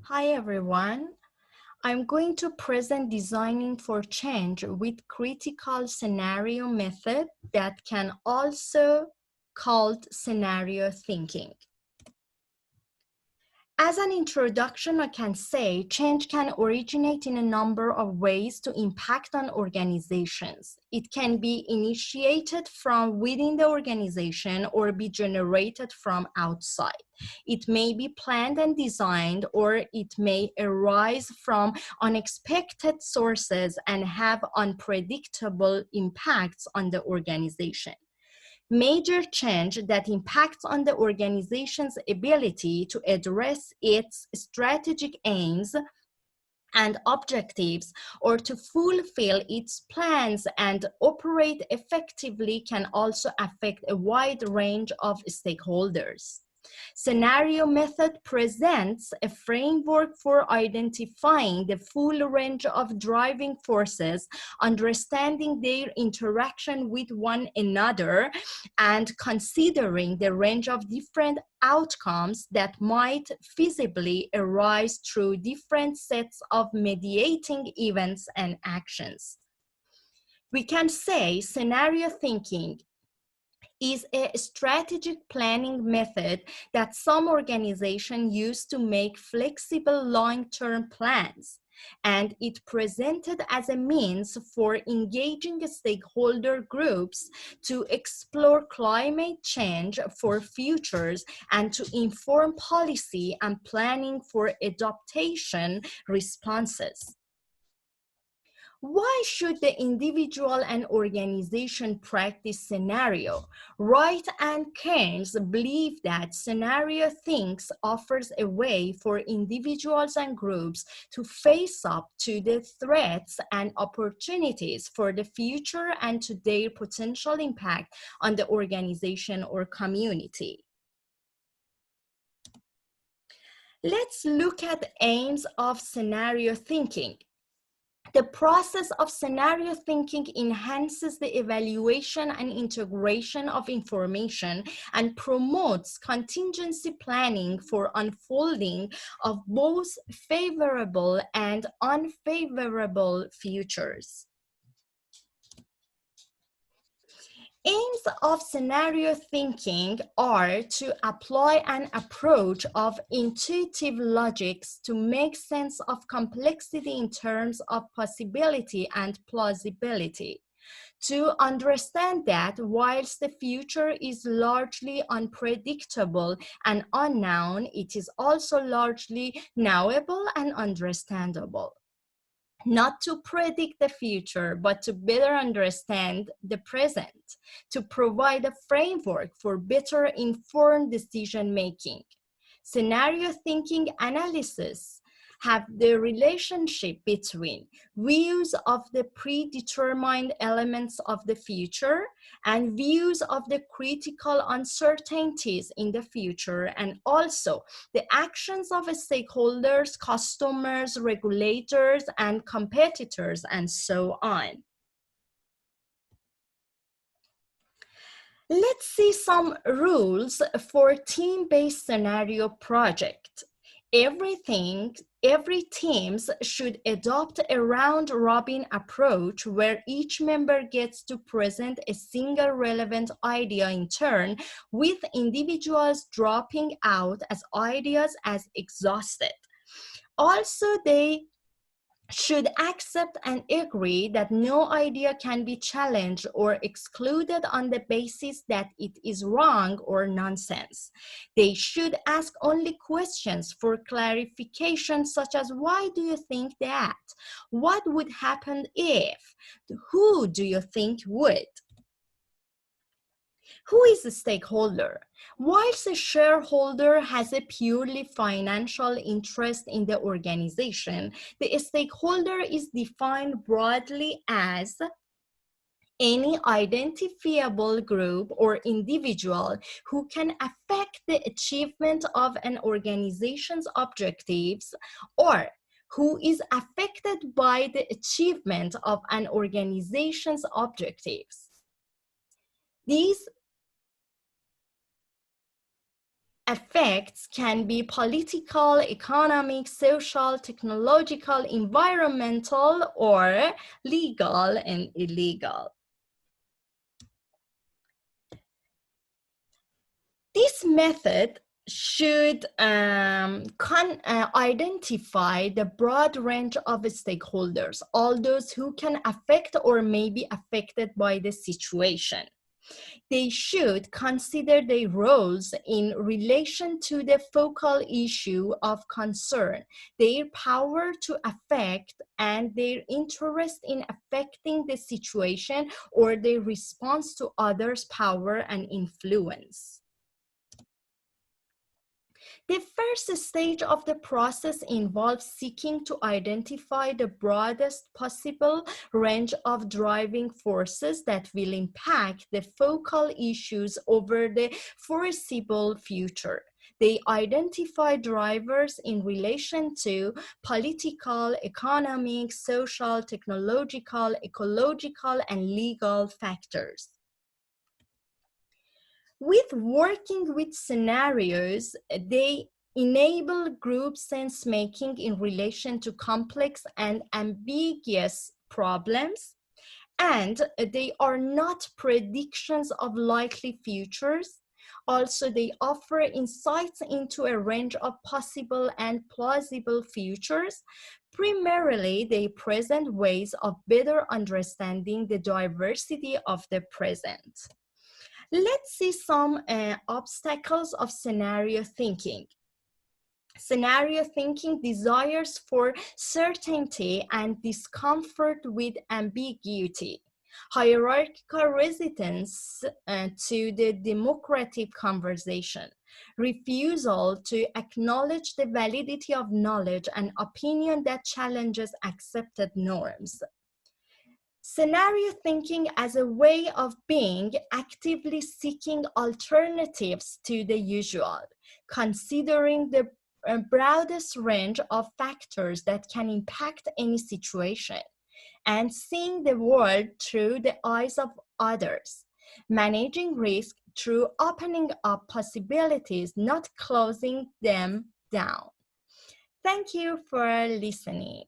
Hi everyone. I'm going to present designing for change with critical scenario method that can also called scenario thinking. As an introduction, I can say change can originate in a number of ways to impact on organizations. It can be initiated from within the organization or be generated from outside. It may be planned and designed, or it may arise from unexpected sources and have unpredictable impacts on the organization. Major change that impacts on the organization's ability to address its strategic aims and objectives or to fulfill its plans and operate effectively can also affect a wide range of stakeholders. Scenario method presents a framework for identifying the full range of driving forces, understanding their interaction with one another, and considering the range of different outcomes that might feasibly arise through different sets of mediating events and actions. We can say scenario thinking is a strategic planning method that some organizations use to make flexible long-term plans. And it presented as a means for engaging stakeholder groups to explore climate change for futures and to inform policy and planning for adaptation responses. Why should the individual and organization practice scenario? Wright and Keynes believe that scenario thinks offers a way for individuals and groups to face up to the threats and opportunities for the future and to their potential impact on the organization or community. Let's look at the aims of scenario thinking. The process of scenario thinking enhances the evaluation and integration of information and promotes contingency planning for unfolding of both favorable and unfavorable futures. Aims of scenario thinking are to apply an approach of intuitive logics to make sense of complexity in terms of possibility and plausibility. To understand that whilst the future is largely unpredictable and unknown, it is also largely knowable and understandable. Not to predict the future, but to better understand the present, to provide a framework for better informed decision making. Scenario thinking analysis have the relationship between views of the predetermined elements of the future and views of the critical uncertainties in the future, and also the actions of stakeholders, customers, regulators, and competitors, and so on. Let's see some rules for team-based scenario project. Every teams should adopt a round-robin approach where each member gets to present a single relevant idea in turn, with individuals dropping out as ideas as exhausted. Also, they should accept and agree that no idea can be challenged or excluded on the basis that it is wrong or nonsense. They should ask only questions for clarification, such as, why do you think that? What would happen if? Who do you think would? Who is a stakeholder? Whilst a shareholder has a purely financial interest in the organization, the stakeholder is defined broadly as any identifiable group or individual who can affect the achievement of an organization's objectives or who is affected by the achievement of an organization's objectives. These Effects can be political, economic, social, technological, environmental, or legal and illegal. This method should identify the broad range of stakeholders, all those who can affect or may be affected by the situation. They should consider their roles in relation to the focal issue of concern, their power to affect, and their interest in affecting the situation or their response to others' power and influence. The first stage of the process involves seeking to identify the broadest possible range of driving forces that will impact the focal issues over the foreseeable future. They identify drivers in relation to political, economic, social, technological, ecological, and legal factors. With working with scenarios, they enable group sense making in relation to complex and ambiguous problems, and they are not predictions of likely futures. Also, they offer insights into a range of possible and plausible futures. Primarily, they present ways of better understanding the diversity of the present. Let's see some obstacles of scenario thinking. Scenario thinking desires for certainty and discomfort with ambiguity. Hierarchical resistance to the democratic conversation. Refusal to acknowledge the validity of knowledge and opinion that challenges accepted norms. Scenario thinking as a way of being, actively seeking alternatives to the usual, considering the broadest range of factors that can impact any situation, and seeing the world through the eyes of others, managing risk through opening up possibilities, not closing them down. Thank you for listening.